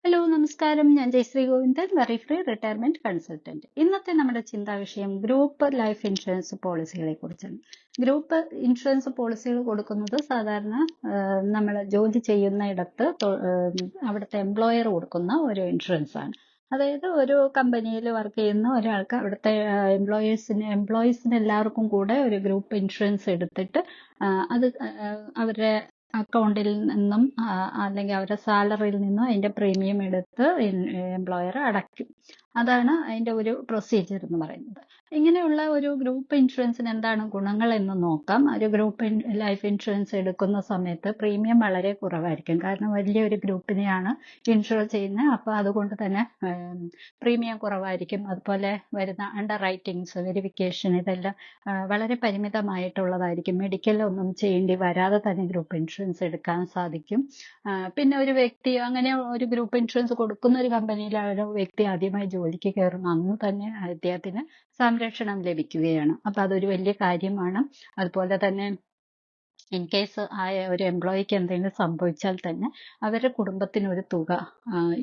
Hello നമസ്കാരം. ഞാൻ ജയശ്രീ ഗോവിന്ദൻ, വെറി free retirement consultant. ഇന്നത്തെ നമ്മുടെ ചിന്താ വിഷയം ഗ്രൂപ്പ് ലൈഫ് ഇൻഷുറൻസ് പോളിസികളെ കുറിച്ചാണ്. ഗ്രൂപ്പ് ഇൻഷുറൻസ് പോളിസികൾ കൊടുക്കുന്നത് സാധാരണ നമ്മൾ ജോലി ചെയ്യുന്നയിടത്ത് അവിടുത്തെ എംപ്ലോയർ കൊടുക്കുന്ന ഒരു ഇൻഷുറൻസ് ആണ്. അതായത് ഒരു കമ്പനിയിൽ വർക്ക് ചെയ്യുന്ന ഒരാൾക്ക് അവിടുത്തെ എംപ്ലോയീസിന് എല്ലാവർക്കും കൂടെ ഒരു ഗ്രൂപ്പ് ഇൻഷുറൻസ് എടുത്തിട്ട് അത് അവരുടെ അക്കൗണ്ടിൽ നിന്നും അല്ലെങ്കിൽ അവരുടെ സാലറിയിൽ നിന്നും അതിന്റെ പ്രീമിയം എടുത്ത് എംപ്ലോയർ അടയ്ക്കും. അതാണ് അതിന്റെ ഒരു പ്രൊസീജിയർ എന്ന് പറയുന്നത്. ഇങ്ങനെയുള്ള ഒരു ഗ്രൂപ്പ് ഇൻഷുറൻസിന് എന്താണ് ഗുണങ്ങൾ എന്ന് നോക്കാം. ഒരു ഗ്രൂപ്പ് ലൈഫ് ഇൻഷുറൻസ് എടുക്കുന്ന സമയത്ത് പ്രീമിയം വളരെ കുറവായിരിക്കും. കാരണം വലിയൊരു ഗ്രൂപ്പിനെയാണ് ഇൻഷുർ ചെയ്യുന്നത്. അപ്പോൾ അതുകൊണ്ട് തന്നെ പ്രീമിയം കുറവായിരിക്കും. അതുപോലെ വരുന്ന അണ്ടർ റൈറ്റിങ്സ്, വെരിഫിക്കേഷൻ ഇതെല്ലാം വളരെ പരിമിതമായിട്ടുള്ളതായിരിക്കും. മെഡിക്കൽ ഒന്നും ചെയ്യേണ്ടി വരാതെ തന്നെ ഗ്രൂപ്പ് ഇൻഷുറൻസ് എടുക്കാൻ സാധിക്കും. പിന്നെ ഒരു വ്യക്തി അങ്ങനെ ഒരു ഗ്രൂപ്പ് ഇൻഷുറൻസ് കൊടുക്കുന്ന ഒരു കമ്പനിയിൽ ഒരു വ്യക്തി ആദ്യമായി ജോലിക്ക് കയറുന്ന അന്ന് തന്നെ അദ്ദേഹത്തിന് സംരക്ഷണം ലഭിക്കുകയാണ്. അപ്പൊ അതൊരു വലിയ കാര്യമാണ്. അതുപോലെ തന്നെ ഇൻ കേസ് ആയ ഒരു എംപ്ലോയിക്ക് എന്തെങ്കിലും സംഭവിച്ചാൽ തന്നെ അവരുടെ കുടുംബത്തിന് ഒരു തുക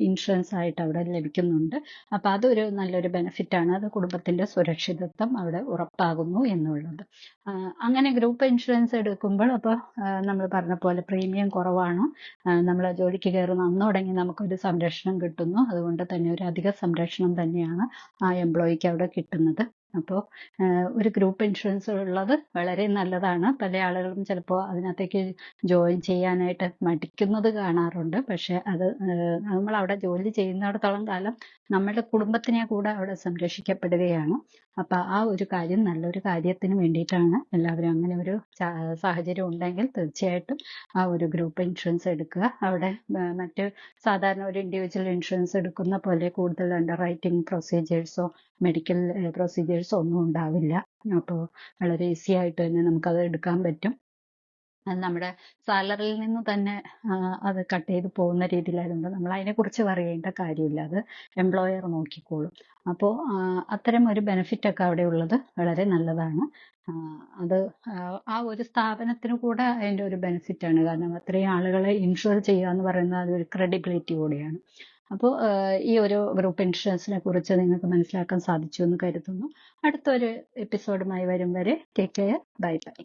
ഇൻഷുറൻസ് ആയിട്ട് അവിടെ ലഭിക്കുന്നുണ്ട്. അപ്പൊ അതൊരു നല്ലൊരു ബെനിഫിറ്റ് ആണ്. അത് കുടുംബത്തിന്റെ സുരക്ഷിതത്വം അവിടെ ഉറപ്പാകുന്നു എന്നുള്ളത്. അങ്ങനെ ഗ്രൂപ്പ് ഇൻഷുറൻസ് എടുക്കുമ്പോൾ അപ്പോൾ നമ്മൾ പറഞ്ഞ പോലെ പ്രീമിയം കുറവാണ്. നമ്മൾ ജോലിക്ക് കയറുന്ന അന്ന് തുടങ്ങി നമുക്കൊരു സംരക്ഷണം കിട്ടുന്നു. അതുകൊണ്ട് തന്നെ ഒരു അധിക സംരക്ഷണം തന്നെയാണ് ആ എംപ്ലോയിക്ക് അവിടെ കിട്ടുന്നത്. അപ്പോൾ ഒരു ഗ്രൂപ്പ് ഇൻഷുറൻസ് ഉള്ളത് വളരെ നല്ലതാണ്. പല ആളുകളും ചിലപ്പോൾ അതിനകത്തേക്ക് ജോയിൻ ചെയ്യാനായിട്ട് മടിക്കുന്നത് കാണാറുണ്ട്. പക്ഷെ അത് നമ്മൾ അവിടെ ജോലി ചെയ്യുന്നിടത്തോളം കാലം നമ്മുടെ കുടുംബത്തിനെ കൂടെ അവിടെ സംരക്ഷിക്കപ്പെടുകയാണ്. അപ്പൊ ആ ഒരു കാര്യം നല്ലൊരു കാര്യത്തിന് വേണ്ടിയിട്ടാണ് എല്ലാവരും അങ്ങനെ ഒരു സാഹചര്യം ഉണ്ടെങ്കിൽ തീർച്ചയായിട്ടും ആ ഒരു ഗ്രൂപ്പ് ഇൻഷുറൻസ് എടുക്കുക. അവിടെ മറ്റ് സാധാരണ ഒരു ഇൻഡിവിജ്വൽ ഇൻഷുറൻസ് എടുക്കുന്ന പോലെ കൂടുതൽ അണ്ടർ റൈറ്റിംഗ് പ്രൊസീജിയേഴ്സോ മെഡിക്കൽ പ്രൊസീജിയേഴ്സോ ഒന്നും ഉണ്ടാവില്ല. അപ്പോൾ വളരെ ഈസി ആയിട്ട് തന്നെ നമുക്കത് എടുക്കാൻ പറ്റും. നമ്മുടെ സാലറിയിൽ നിന്ന് തന്നെ അത് കട്ട് ചെയ്ത് പോകുന്ന രീതിയിലായതുകൊണ്ട് നമ്മൾ അതിനെക്കുറിച്ച് പറയേണ്ട കാര്യമില്ല. അത് എംപ്ലോയർ നോക്കിക്കോളും. അപ്പോൾ അത്തരം ഒരു ബെനിഫിറ്റ് ഒക്കെ അവിടെ ഉള്ളത് വളരെ നല്ലതാണ്. അത് ആ ഒരു സ്ഥാപനത്തിന് കൂടെ അതിൻ്റെ ഒരു ബെനിഫിറ്റ് ആണ്. കാരണം അത്രയും ആളുകളെ ഇൻഷുർ ചെയ്യുക എന്ന് പറയുന്നത് അതൊരു ക്രെഡിബിലിറ്റി കൂടിയാണ്. അപ്പോൾ ഈ ഒരു ഗ്രൂപ്പ് ഇൻഷുറൻസിനെ കുറിച്ച് നിങ്ങൾക്ക് മനസ്സിലാക്കാൻ സാധിച്ചു എന്ന് കരുതുന്നു. അടുത്തൊരു എപ്പിസോഡുമായി വരും വരെ ടേക്ക് കെയർ. Bye bye.